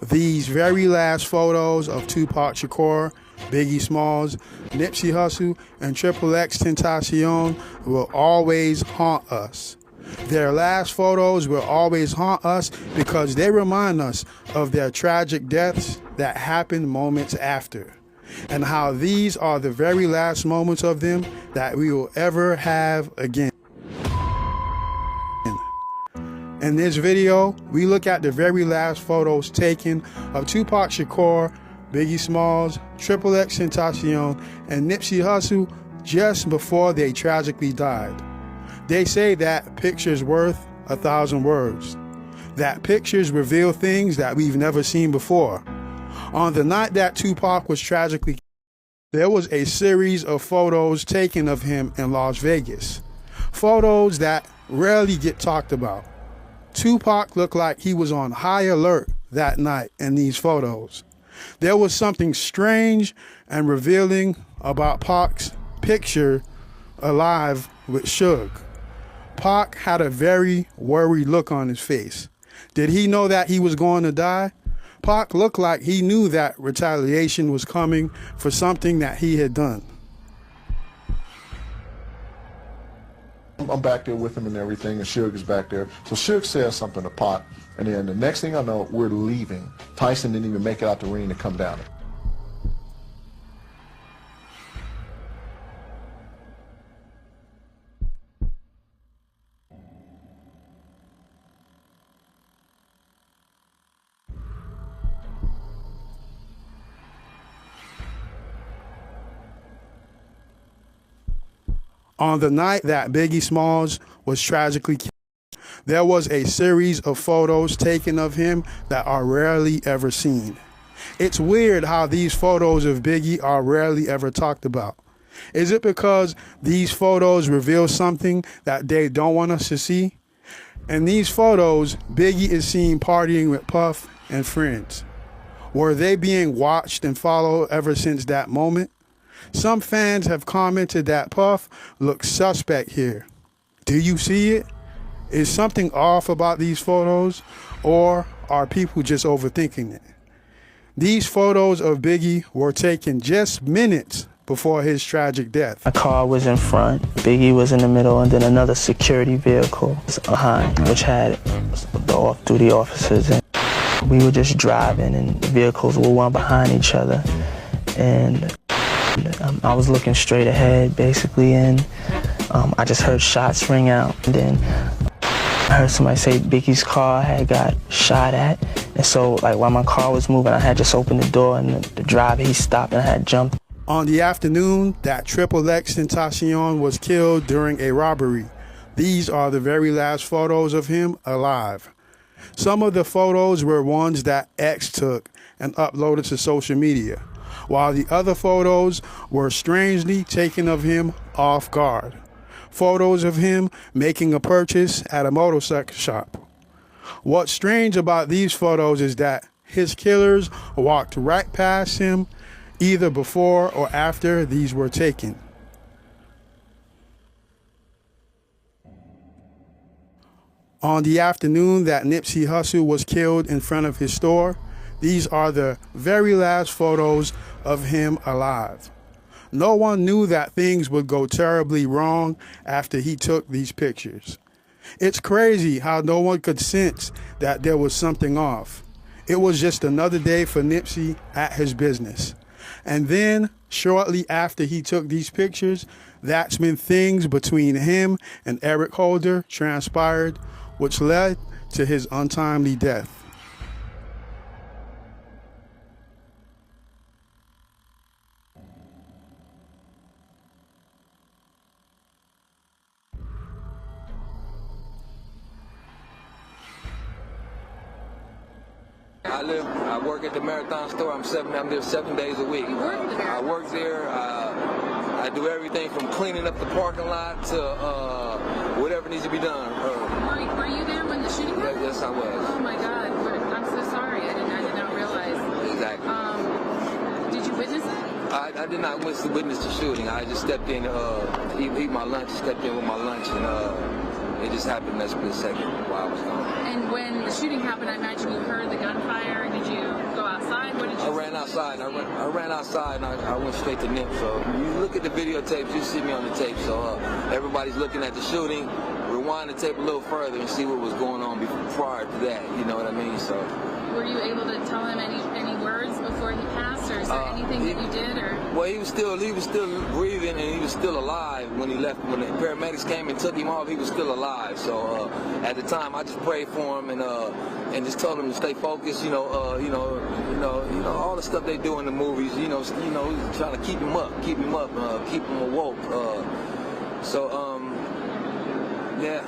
These very last photos of Tupac Shakur, Biggie Smalls, Nipsey Hussle, and XXXTENTACION will always haunt us. Their last photos will always haunt us because they remind us of their tragic deaths that happened moments after, and how these are the very last moments of them that we will ever have again. In this video, we look at the very last photos taken of Tupac Shakur, Biggie Smalls, XXXTENTACION, and Nipsey Hussle just before they tragically died. They say that picture's worth 1,000 words. That pictures reveal things that we've never seen before. On the night that Tupac was tragically killed, there was a series of photos taken of him in Las Vegas. Photos that rarely get talked about. Tupac looked like he was on high alert that night in these photos. There was something strange and revealing about Pac's picture alive with Suge. Pac had a very worried look on his face. Did he know that he was going to die? Pac looked like he knew that retaliation was coming for something that he had done. I'm back there with him and everything, and Suge is back there. So Suge says something to Pac, and then the next thing I know, we're leaving. Tyson didn't even make it out the ring to come down. On the night that Biggie Smalls was tragically killed, there was a series of photos taken of him that are rarely ever seen. It's weird how these photos of Biggie are rarely ever talked about. Is it because these photos reveal something that they don't want us to see? In these photos, Biggie is seen partying with Puff and friends. Were they being watched and followed ever since that moment? Some fans have commented that Puff looks suspect here. Do you see it? Is something off about these photos, or are people just overthinking it? These photos of Biggie were taken just minutes before his tragic death. My car was in front, Biggie was in the middle, and then another security vehicle was behind, which had the off-duty officers. And we were just driving, and vehicles were one behind each other. And I was looking straight ahead, basically, and I just heard shots ring out. And then I heard somebody say Biggie's car had got shot at. And so, like, while my car was moving, I had just opened the door, and the driver, he stopped, and I had jumped. On the afternoon that XXXTENTACION was killed during a robbery, these are the very last photos of him alive. Some of the photos were ones that X took and uploaded to social media, while the other photos were strangely taken of him off guard. Photos of him making a purchase at a motorcycle shop. What's strange about these photos is that his killers walked right past him either before or after these were taken. On the afternoon that Nipsey Hussle was killed in front of his store, these are the very last photos of him alive. No one knew that things would go terribly wrong after he took these pictures. It's crazy how no one could sense that there was something off. It was just another day for Nipsey at his business. And then, shortly after he took these pictures, that's when things between him and Eric Holder transpired, which led to his untimely death. I work at the Marathon store. I'm there 7 days a week. I work there. I do everything from cleaning up the parking lot to whatever needs to be done. Were you there when the shooting happened? Yes, I was. Oh my God! I'm so sorry. I did not realize. Exactly. Did you witness it? I did not witness the shooting. I just stepped in, eat my lunch. Stepped in with my lunch, and it just happened in that split second while I was gone. And when the shooting happened, I imagine you heard the gunfire. Did you? outside, and I ran outside, and I went straight to Nip. So you look at the videotapes, you see me on the tape. So everybody's looking at the shooting. Rewind the tape a little further and see what was going on prior to that. You know what I mean? So. Were you able to tell him any words before he passed, or is there anything that you did, or? Well, he was still breathing, and he was still alive when he left. When the paramedics came and took him off, he was still alive. So at the time, I just prayed for him and just told him to stay focused. You know, all the stuff they do in the movies. You know, trying to keep him up, keep him awoke. Yeah.